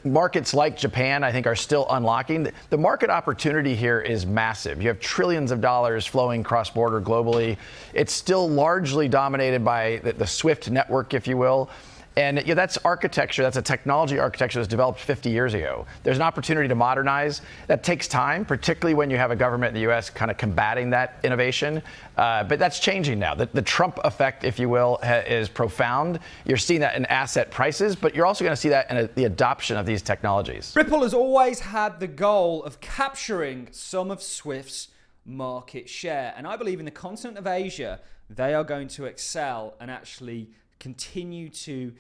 Markets like Japan, I think, are still unlocking. The market opportunity here is massive. You have trillions of dollars flowing cross-border globally. It's still largely dominated by the SWIFT network, if you will. And that's architecture. That's a technology architecture that's developed 50 years ago. There's an opportunity to modernize. That takes time, particularly when you have a government in the U.S. kind of combating that innovation. But that's changing now. The Trump effect, if you will, is profound. You're seeing that in asset prices, but you're also going to see that in the adoption of these technologies. Ripple has always had the goal of capturing some of SWIFT's market share. And I believe in the continent of Asia, they are going to excel and actually continue to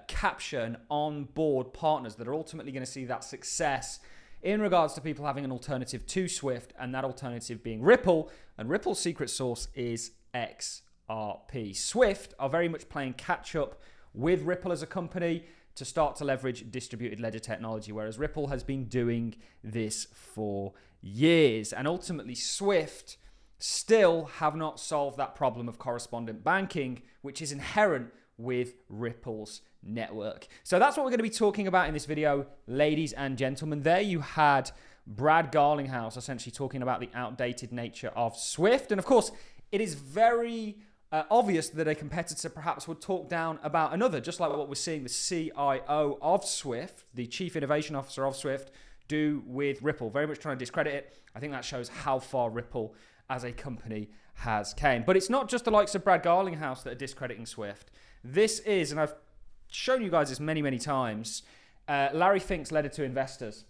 capture and onboard partners that are ultimately going to see that success in regards to people having an alternative to SWIFT, and that alternative being Ripple. And Ripple's secret sauce is XRP. SWIFT are very much playing catch up with Ripple as a company to start to leverage distributed ledger technology, whereas Ripple has been doing this for years. And ultimately, SWIFT still have not solved that problem of correspondent banking, which is inherent with Ripple's network. So that's what we're going to be talking about in this video, ladies and gentlemen. There you had Brad Garlinghouse essentially talking about the outdated nature of SWIFT. And of course, it is very obvious that a competitor perhaps would talk down about another, just like what we're seeing the CIO of SWIFT, the Chief Innovation Officer of SWIFT, do with Ripple. Very much trying to discredit it. I think that shows how far Ripple as a company has came. But it's not just the likes of Brad Garlinghouse that are discrediting SWIFT. This is, and I've shown you guys this many, many times, Larry Fink's letter to investors.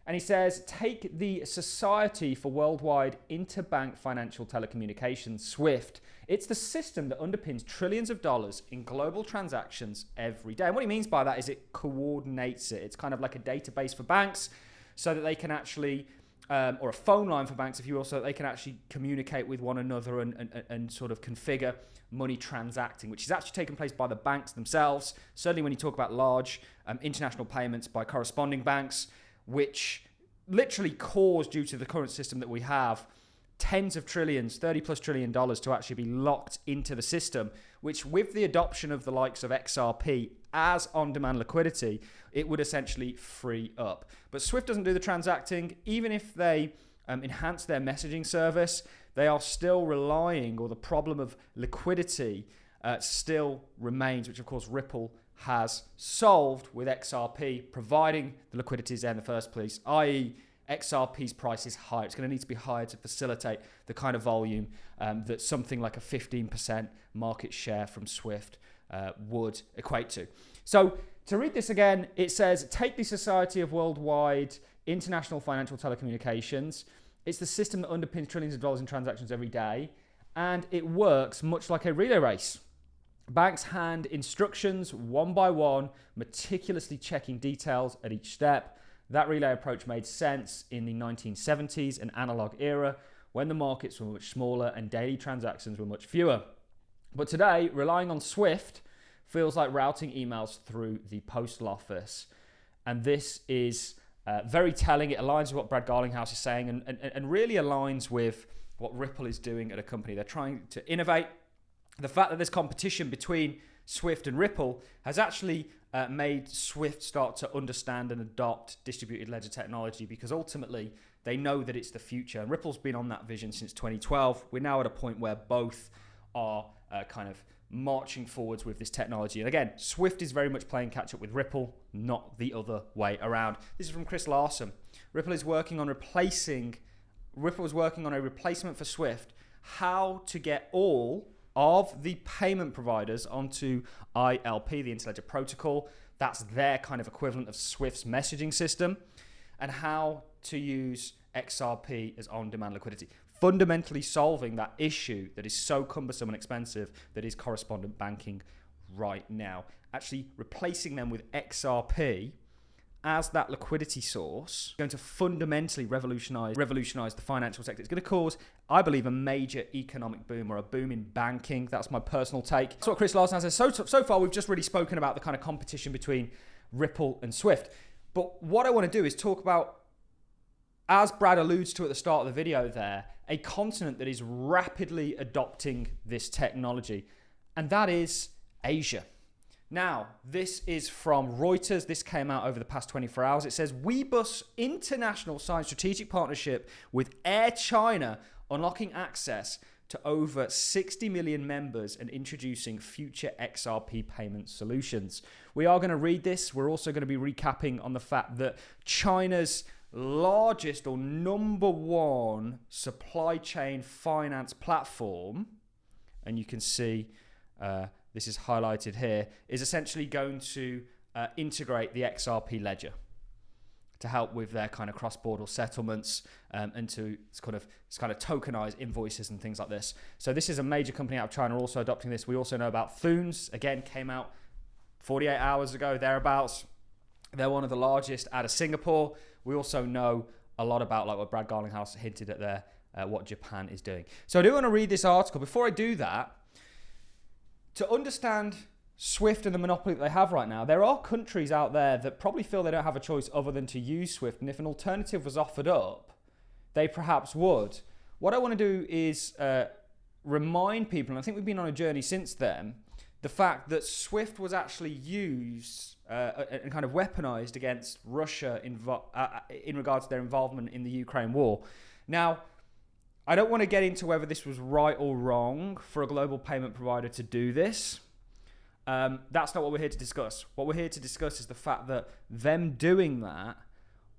And he says, take the Society for Worldwide Interbank Financial Telecommunications, SWIFT. It's the system that underpins trillions of dollars in global transactions every day. And what he means by that is it coordinates it. It's kind of like a database for banks so that they can actually, or a phone line for banks, if you will, so that they can actually communicate with one another and sort of configure money transacting, which is actually taken place by the banks themselves. Certainly when you talk about large international payments by corresponding banks, which literally cause, due to the current system that we have, tens of trillions, $30+ trillion to actually be locked into the system, which with the adoption of the likes of XRP as on-demand liquidity, it would essentially free up. But SWIFT doesn't do the transacting. Even if they enhance their messaging service, they are still relying, or the problem of liquidity still remains, which of course Ripple has solved with XRP, providing the liquidity is there in the first place, i.e. XRP's price is higher. It's going to need to be higher to facilitate the kind of volume that something like a 15% market share from SWIFT would equate to. So to read this again, it says, take the Society of Worldwide International Financial Telecommunications. It's the system that underpins trillions of dollars in transactions every day, and it works much like a relay race. Banks hand instructions one by one, meticulously checking details at each step. That relay approach made sense in the 1970s, an analog era, when the markets were much smaller and daily transactions were much fewer. But today, relying on SWIFT feels like routing emails through the postal office. And this is very telling. It aligns with what Brad Garlinghouse is saying and really aligns with what Ripple is doing at a company. They're trying to innovate. The fact that there's competition between SWIFT and Ripple has actually made SWIFT start to understand and adopt distributed ledger technology, because ultimately they know that it's the future. And Ripple's been on that vision since 2012. We're now at a point where both are kind of marching forwards with this technology. And again, SWIFT is very much playing catch up with Ripple, not the other way around. This is from Chris Larson. Ripple is working on a replacement for SWIFT. How to get all of the payment providers onto ILP, the Interledger Protocol. That's their kind of equivalent of SWIFT's messaging system, and how to use XRP as on-demand liquidity. Fundamentally solving that issue that is so cumbersome and expensive that is correspondent banking right now. Actually replacing them with XRP as that liquidity source, going to fundamentally revolutionize the financial sector. It's going to cause, I believe, a major economic boom, or a boom in banking. That's my personal take. That's what Chris Larson says. So far, we've just really spoken about the kind of competition between Ripple and SWIFT. But what I want to do is talk about, as Brad alludes to at the start of the video there, a continent that is rapidly adopting this technology, and that is Asia. Now, this is from Reuters. This came out over the past 24 hours. It says, Webus International signed strategic partnership with Air China, unlocking access to over 60 million members and introducing future XRP payment solutions. We are going to read this. We're also going to be recapping on the fact that China's largest or number one supply chain finance platform, and you can see this is highlighted here, is essentially going to integrate the XRP ledger to help with their kind of cross-border settlements and to kind of tokenize invoices and things like this. So this is a major company out of China also adopting this. We also know about Thunes, again, came out 48 hours ago, thereabouts. They're one of the largest out of Singapore. We also know a lot about, like what Brad Garlinghouse hinted at there, what Japan is doing. So I do want to read this article. Before I do that, to understand SWIFT and the monopoly that they have right now, there are countries out there that probably feel they don't have a choice other than to use SWIFT. And if an alternative was offered up, they perhaps would. What I want to do is remind people, and I think we've been on a journey since then, the fact that SWIFT was actually used and kind of weaponized against Russia in regards to their involvement in the Ukraine war. Now, I don't want to get into whether this was right or wrong for a global payment provider to do this. That's not what we're here to discuss. What we're here to discuss is the fact that them doing that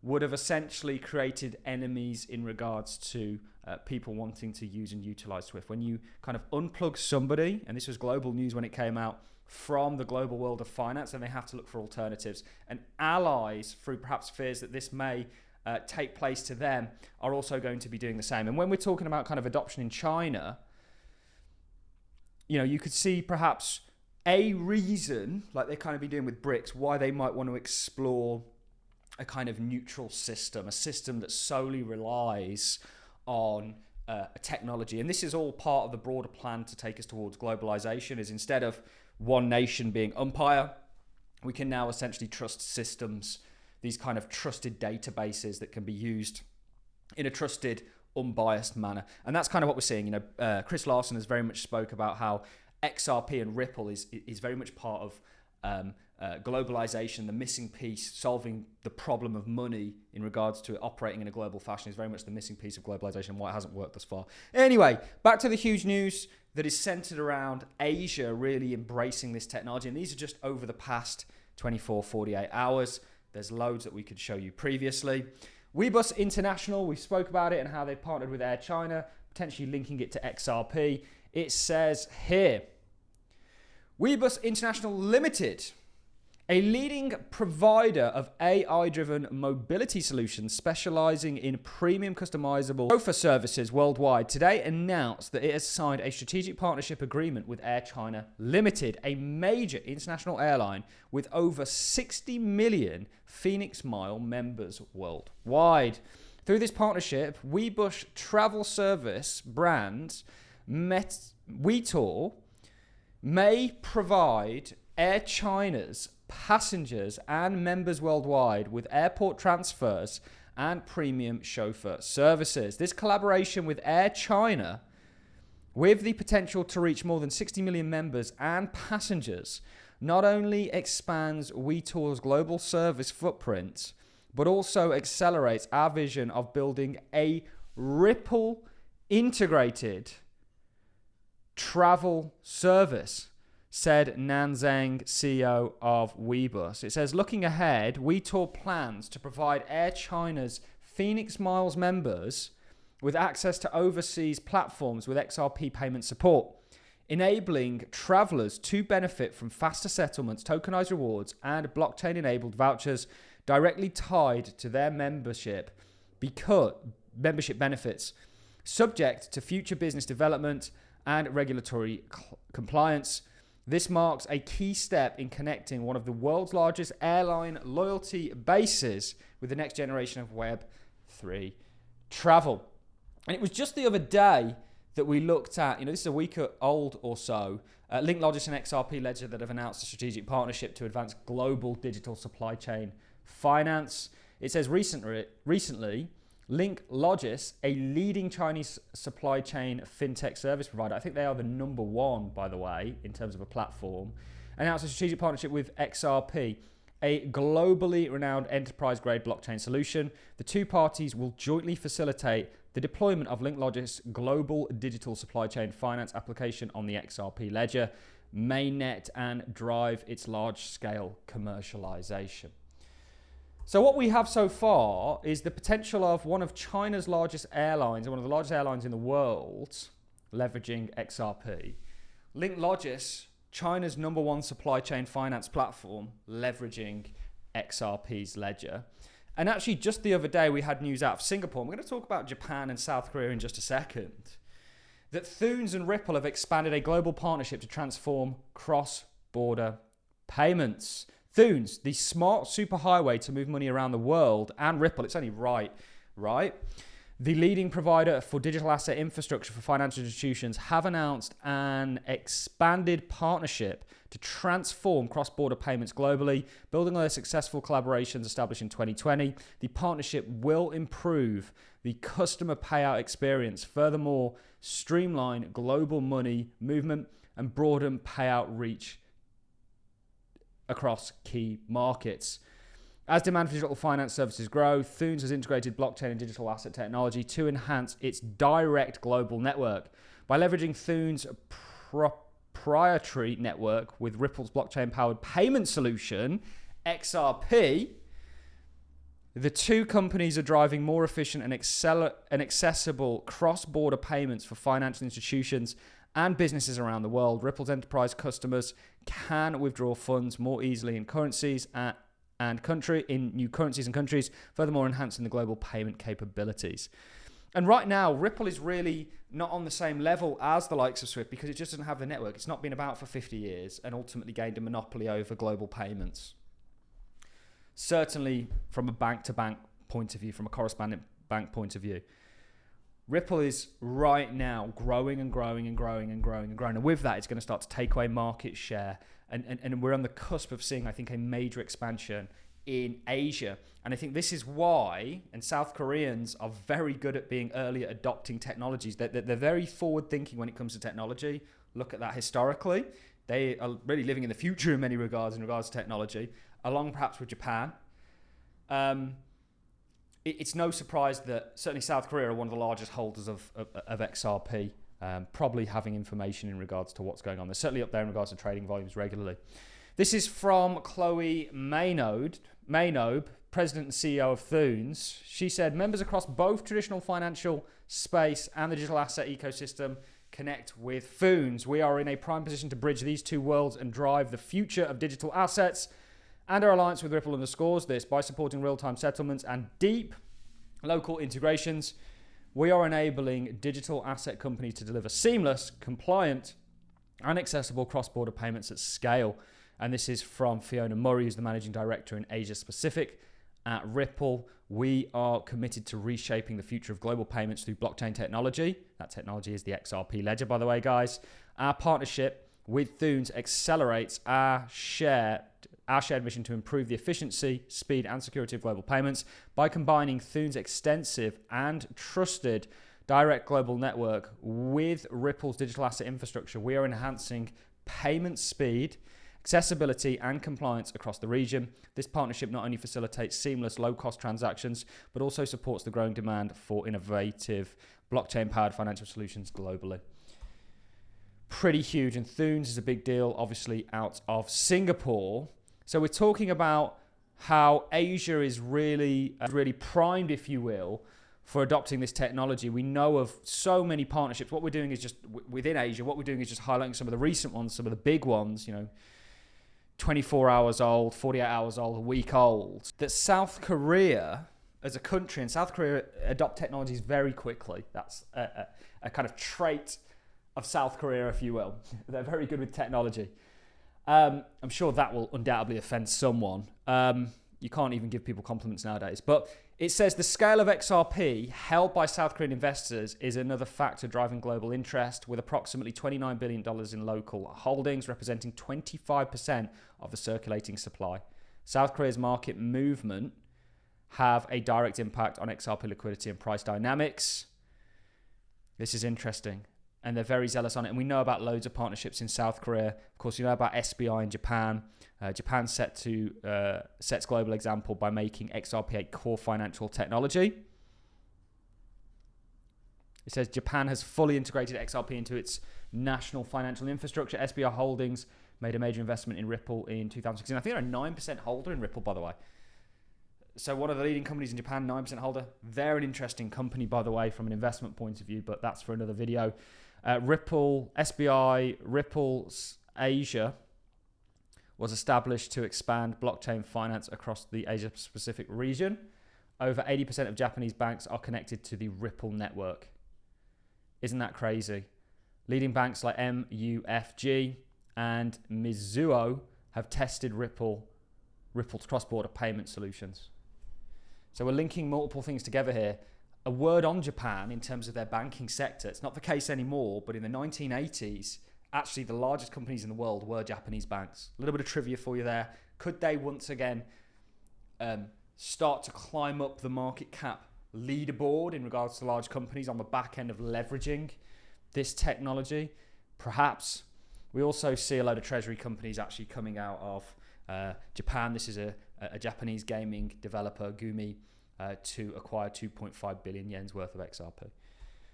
would have essentially created enemies in regards to people wanting to use and utilize SWIFT. When you kind of unplug somebody, and this was global news when it came out, from the global world of finance, and they have to look for alternatives. And allies, through perhaps fears that this may take place to them, are also going to be doing the same. And when we're talking about kind of adoption in China, you know, you could see perhaps a reason, like they kind of be doing with BRICS, why they might want to explore a kind of neutral system, a system that solely relies on a technology. And this is all part of the broader plan to take us towards globalization, is instead of one nation being umpire, we can now essentially trust systems, these kind of trusted databases that can be used in a trusted, unbiased manner. And that's kind of what we're seeing. You know, Chris Larson has very much spoke about how XRP and Ripple is very much part of globalization, the missing piece, solving the problem of money in regards to it operating in a global fashion is very much the missing piece of globalization and why it hasn't worked thus far. Anyway, back to the huge news that is centered around Asia really embracing this technology. And these are just over the past 24, 48 hours. There's loads that we could show you previously. Webus International, we spoke about it and how they partnered with Air China, potentially linking it to XRP. It says here, Webus International Limited, a leading provider of AI-driven mobility solutions specializing in premium customizable chauffeur services worldwide, today announced that it has signed a strategic partnership agreement with Air China Limited, a major international airline with over 60 million Phoenix Mile members worldwide. Through this partnership, Webus travel service brand Wetour may provide Air China's passengers and members worldwide with airport transfers and premium chauffeur services. This collaboration with Air China, with the potential to reach more than 60 million members and passengers, not only expands Wetour's global service footprint, but also accelerates our vision of building a Ripple integrated travel service, said Nan Zhang, CEO of Webus. It says, looking ahead, Wetour plans to provide Air China's Phoenix Miles members with access to overseas platforms with XRP payment support, enabling travelers to benefit from faster settlements, tokenized rewards, and blockchain-enabled vouchers directly tied to their membership benefits, subject to future business development and regulatory compliance. This marks a key step in connecting one of the world's largest airline loyalty bases with the next generation of Web3 travel. And it was just the other day that we looked at, this is a week old or so, Link Logis and XRP Ledger that have announced a strategic partnership to advance global digital supply chain finance. It says recently, Link Logis, a leading Chinese supply chain fintech service provider, I think they are the number one, by the way, in terms of a platform, announced a strategic partnership with XRP, a globally renowned enterprise-grade blockchain solution. The two parties will jointly facilitate the deployment of LinkLogic's global digital supply chain finance application on the XRP ledger mainnet and drive its large-scale commercialization. So what we have so far is the potential of one of China's largest airlines, one of the largest airlines in the world, leveraging XRP. LinkLogis, China's #1 supply chain finance platform, leveraging XRP's ledger. And actually, just the other day, we had news out of Singapore. We're going to talk about Japan and South Korea in just a second. That Thunes and Ripple have expanded a global partnership to transform cross-border payments. Thunes, the smart superhighway to move money around the world, and Ripple, it's only right? The leading provider for digital asset infrastructure for financial institutions have announced an expanded partnership to transform cross-border payments globally, building on their successful collaborations established in 2020. The partnership will improve the customer payout experience, furthermore, streamline global money movement and broaden payout reach across key markets. As demand for digital finance services grow, Thunes has integrated blockchain and digital asset technology to enhance its direct global network. By leveraging Thunes' proprietary network with Ripple's blockchain-powered payment solution, XRP, the two companies are driving more efficient and accessible cross-border payments for financial institutions and businesses around the world. Ripple's enterprise customers can withdraw funds more easily in currencies in new currencies and countries, furthermore enhancing the global payment capabilities. And right now, Ripple is really not on the same level as the likes of Swift because it just doesn't have the network. It's not been about for 50 years and ultimately gained a monopoly over global payments. Certainly from a bank-to-bank point of view, from a correspondent bank point of view. Ripple is right now growing and growing and growing and growing and growing. And with that, it's going to start to take away market share. And we're on the cusp of seeing, I think, a major expansion in Asia. And I think this is why, and South Koreans are very good at being early at adopting technologies. They're very forward-thinking when it comes to technology. Look at that historically. They are really living in the future in many regards, in regards to technology, along perhaps with Japan. It's no surprise that certainly South Korea are one of the largest holders of XRP, probably having information in regards to what's going on. They're certainly up there in regards to trading volumes regularly. This is from Chloe Maynob, President and CEO of Thunes. She said, members across both traditional financial space and the digital asset ecosystem connect with Thunes. We are in a prime position to bridge these two worlds and drive the future of digital assets. And our alliance with Ripple underscores this by supporting real-time settlements and deep local integrations. We are enabling digital asset companies to deliver seamless, compliant, and accessible cross-border payments at scale. And this is from Fiona Murray, who's the Managing Director in Asia Pacific at Ripple. We are committed to reshaping the future of global payments through blockchain technology. That technology is the XRP ledger, by the way, guys. Our partnership with Thunes accelerates our shared mission to improve the efficiency, speed, and security of global payments by combining Thunes' extensive and trusted direct global network with Ripple's digital asset infrastructure. We are enhancing payment speed, accessibility, and compliance across the region. This partnership not only facilitates seamless, low-cost transactions, but also supports the growing demand for innovative blockchain-powered financial solutions globally. Pretty huge, and Thunes is a big deal, obviously, out of Singapore. So we're talking about how Asia is really primed, if you will, for adopting this technology. We know of so many partnerships. What we're doing is just within Asia, what we're doing is just highlighting some of the recent ones, some of the big ones, 24 hours old, 48 hours old, a week old. That South Korea as a country, and South Korea adopt technologies very quickly. That's a kind of trait of South Korea, if you will. They're very good with technology. I'm sure that will undoubtedly offend someone. You can't even give people compliments nowadays. But it says the scale of XRP held by South Korean investors is another factor driving global interest, with approximately $29 billion in local holdings, representing 25% of the circulating supply. South Korea's market movement have a direct impact on XRP liquidity and price dynamics. This is interesting. and they're very zealous on it. And we know about loads of partnerships in South Korea. Of course, you know about SBI in Japan. Japan sets global example by making XRP a core financial technology. It says Japan has fully integrated XRP into its national financial infrastructure. SBI Holdings made a major investment in Ripple in 2016. I think they're a 9% holder in Ripple, by the way. So one of the leading companies in Japan, 9% holder. They're an interesting company, by the way, from an investment point of view, but that's for another video. SBI Ripple's Asia was established to expand blockchain finance across the Asia-Pacific region. Over 80% of Japanese banks are connected to the Ripple network. Isn't that crazy? Leading banks like MUFG and Mizuho have tested Ripple's cross-border payment solutions. So we're linking multiple things together here. A word on Japan in terms of their banking sector. It's not the case anymore, but in the 1980s, actually the largest companies in the world were Japanese banks. A little bit of trivia for you there. Could they once again start to climb up the market cap leaderboard in regards to large companies on the back end of leveraging this technology? Perhaps. We also see a load of treasury companies actually coming out of Japan. This is a Japanese gaming developer, Gumi, to acquire 2.5 billion yen's worth of XRP.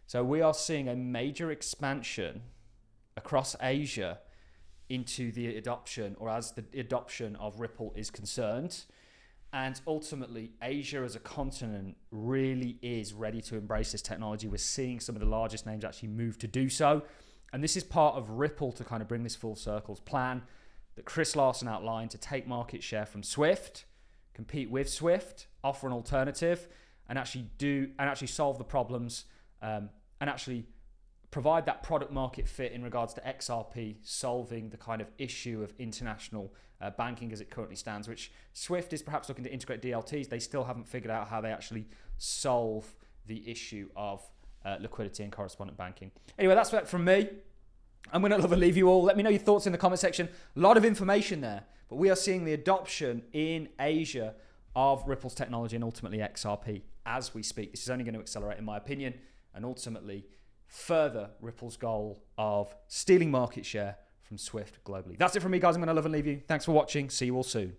So we are seeing a major expansion across Asia into the adoption, or as the adoption of Ripple is concerned. And ultimately, Asia as a continent really is ready to embrace this technology. We're seeing some of the largest names actually move to do so. And this is part of Ripple to kind of bring this full circle's plan that Chris Larsen outlined to take market share from Swift, compete with Swift, offer an alternative, and actually solve the problems, and actually provide that product market fit in regards to XRP solving the kind of issue of international banking as it currently stands, which Swift is perhaps looking to integrate DLTs. They still haven't figured out how they actually solve the issue of liquidity and correspondent banking. Anyway, that's it from me. I'm going to leave you all. Let me know your thoughts in the comment section. A lot of information there, but we are seeing the adoption in Asia of Ripple's technology and ultimately XRP as we speak. This is only going to accelerate, in my opinion, and ultimately further Ripple's goal of stealing market share from Swift globally. That's it from me, guys. I'm going to love and leave you. Thanks for watching. See you all soon.